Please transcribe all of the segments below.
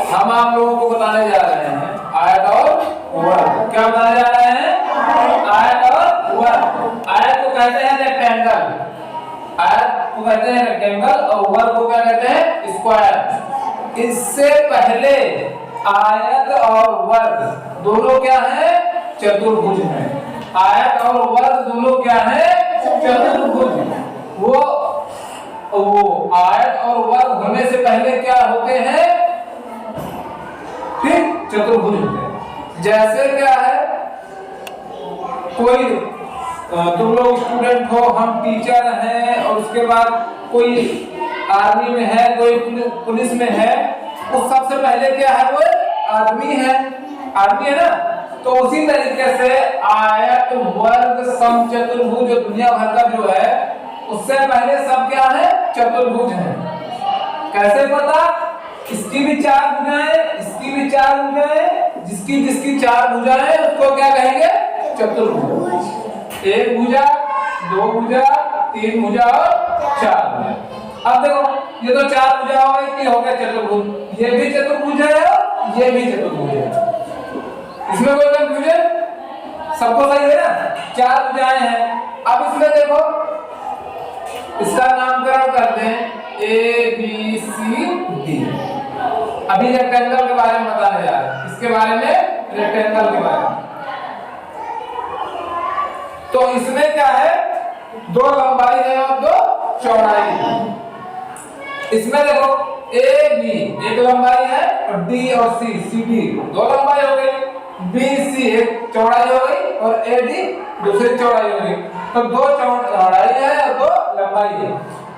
हम आप लोगों को बताने जा रहे हैं आयत और वर्ग। क्या बताने जा रहे हैं? आयत और वर्ग। आयत को कहते हैं रेक्टेंगल, आयत को कहते हैं रेक्टेंगल और वर्ग को क्या कहते हैं? स्क्वायर। इससे पहले आयत और वर्ग दोनों क्या है? चतुर्भुज हैं। आयत और वर्ग दोनों क्या है? चतुर्भुज। वो आयत और वर्ग होने से पहले क्या होते हैं? ठीक, चतुर्भुज होते हैं। जैसे क्या है, कोई तुम लोग स्टूडेंट हो, हम टीचर हैं, और उसके बाद कोई आर्मी में है, कोई पुलिस में है, उस सबसे पहले क्या है? वो आदमी है, आदमी है ना। तो उसी तरीके से आयत वर्ग समचतुर्भुज जो दुनिया भर का जो है, उससे पहले सब क्या है? चतुर्भुज है। कैसे पता? इसकी भी चार भुजाएं, इसकी भी चार भुजाएं, जिसकी जिसकी चार भुजाएं उसको क्या कहेंगे? चतुर्भुज। एक भुजा, दो भुजा, तीन भुजा और चार भुजा। अब देखो, ये तो चार भुजा हो गई, हो गया चतुर्भुज। ये भी चतुर्भुज है और ये भी चतुर्भुज है। इसमें कोई कंफ्यूजन? सबको सही है ना? चार भुजाएं हैं। अब इसमें देखो, इसका नामकरण करते हैं ए बी सी डी। अभी रेक्टेंगल के बारे में बताने जा रहे हैं, इसके बारे में, रेक्टेंगल के बारे में। तो इसमें क्या है? दो लंबाई है और दो चौड़ाई है। इसमें देखो, ए बी एक लंबाई है और डी और सी, सी डी दो लंबाई हो गई, बी सी एक चौड़ाई हो गई और ए डी दूसरी चौड़ाई हो गई। तो दो चौड़ाई है और दो लंबाई है।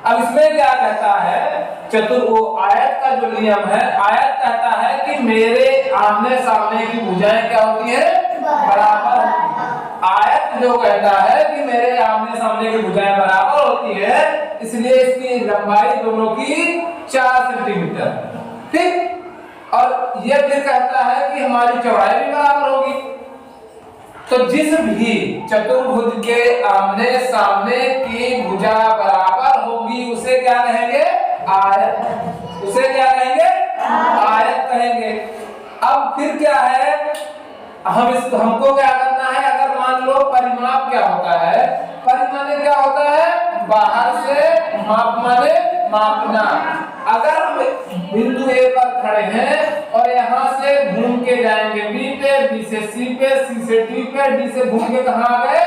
अब इसमें क्या कहता है? वो आयत का जो नियम है, आयत कहता है कि मेरे आमने सामने की भुजाएं क्या होती है? बराबर होती है। आयत जो कहता है कि मेरे आमने सामने की भुजाएं बराबर होती है, इसलिए इसकी लंबाई दोनों की 4 सेंटीमीटर। ठीक, और ये फिर कहता है कि हमारी चौड़ाई भी बराबर होगी। तो जिस भी चतुर्भुज के आमने सामने की भुजा बराबर होगी उसे क्या कहेंगे? आयत। उसे क्या कहेंगे? आयत कहेंगे। अब फिर क्या है, हमको क्या करना है? अगर मान लो परिमाप क्या होता है? परिमाप क्या होता है? बाहर से माप माने मापना। अगर हम बिंदु ए पर खड़े हैं और यहाँ से घूम के जाएंगे बी पे, बी से सी पे, सी से डी पे, डी से घूम के कहाँ आ गए?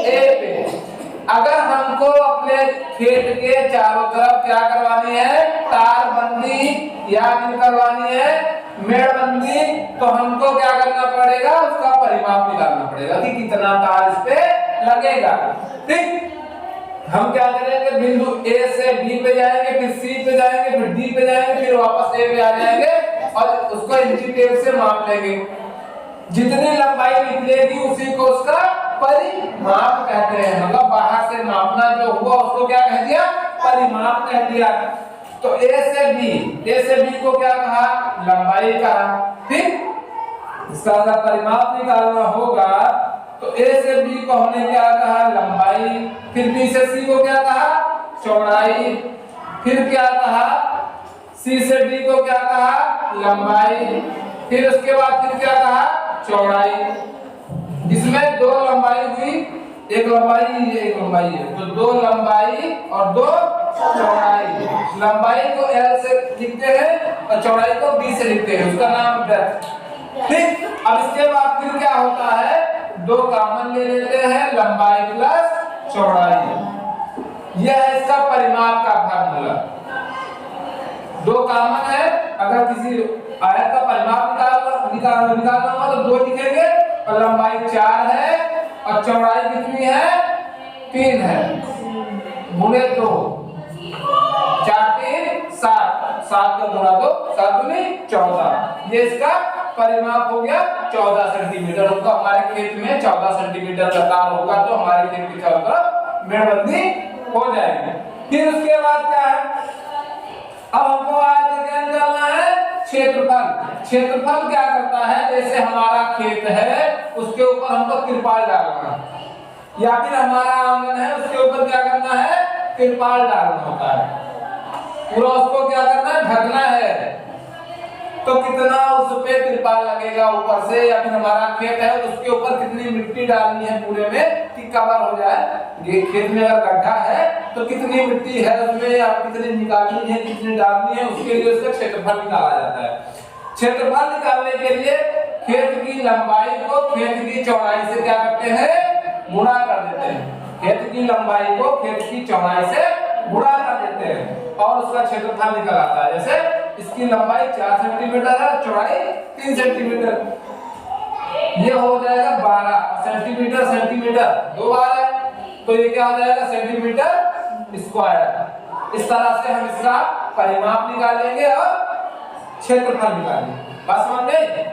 ए पे। अगर हमको अपने खेत के चारों तरफ क्या करवानी है? तार बंदी या करवानी है मेड़बंदी, तो हमको क्या करना पड़ेगा? उसका परिमाप निकालना पड़ेगा कि कितना तार इस पे लगेगा। ठीक, हम क्या करेंगे? बिंदु ए से बी पे जाएंगे, फिर सी पे जाएंगे, फिर डी पे जाएंगे, फिर वापस ए पे आ जाएंगे और उसको इंची टेप से माप लेंगे। जितनी लंबाई निकलेगी उसी को उसका परिमाप कहते हैं। मतलब बाहर से मापना जो हुआ उसको क्या कह दिया? परिमाप कह दिया। तो ए से बी को क्या कहा? लंबाई कहा। ठीक, इसका अगर परिमाप निकालना होगा तो ए से बी को हमने क्या कहा? लंबाई। फिर बी से सी को क्या कहा? चौड़ाई। फिर क्या कहा? सी से डी को क्या कहा? लंबाई। फिर उसके बाद फिर क्या कहा? चौड़ाई। जिसमें दो लंबाई हुई, एक लंबाई एक लंबाई है, तो दो लंबाई और दो चौड़ाई। लंबाई को एल से लिखते हैं और चौड़ाई को बी से लिखते हैं, उसका नाम ब्रेथ। ठीक, अब इसके बाद फिर क्या होता है? दो कॉमन ले लेते हैं, लंबाई प्लस चौड़ाई। यह है इसका परिमाप का फार्मूला। दो कॉमन है, अगर किसी आयत का परिमाप निकालना हो तो दो लिखेंगे और लंबाई 4 है और चौड़ाई कितनी है? 3 है। गुणे 2, 4 3 7, 7 का गुणा 2, 7 दूनी 14। ये इसका परिमाप हो गया 14 सेंटीमीटर। होगा हमारे खेत में 14 सेंटीमीटर का तार होगा तो हमारे खेत की चारों तरफ मेड़बंदी हो जाएगी। फिर उसके बाद क्या है? अब हमको आयत क्या निकालना है? क्षेत्रफल। क्षेत्रफल क्या करता है? जैसे हमारा खेत है उसके ऊपर हमको तिरपाल डालना है, या फिर हमारा आंगन है उसके ऊपर क्या करना है? तिरपाल डालना होता है। पूरा उसको क्या करना है? ढकना है। तो कितना उस पे तिरपाल लगेगा ऊपर से, या फिर हमारा खेत है तो उसके ऊपर कितनी मिट्टी डालनी है पूरे में कि कवर हो जाए। ये खेत में अगर गड्ढा है तो कितनी मिट्टी है उसमें, आप कितनी निकालनी है, कितनी डालनी है, उसके लिए उसका क्षेत्रफल निकाला जाता है। क्षेत्रफल निकालने के लिए खेत की लंबाई को खेत की चौड़ाई से क्या करते हैं, गुणा कर देते हैं। खेत की लंबाई को खेत की चौड़ाई से गुणा कर देते हैं और उसका क्षेत्रफल निकल आता है। जैसे इसकी लंबाई 4 सेंटीमीटर है, चौड़ाई 3 सेंटीमीटर, ये हो जाएगा 12 सेंटीमीटर। सेंटीमीटर 2 बार है तो ये क्या हो जाएगा, सेंटीमीटर स्क्वायर। इस तरह से हम इसका परिमाप निकालेंगे और क्षेत्रफल निकालेंगे। बात समझ गए?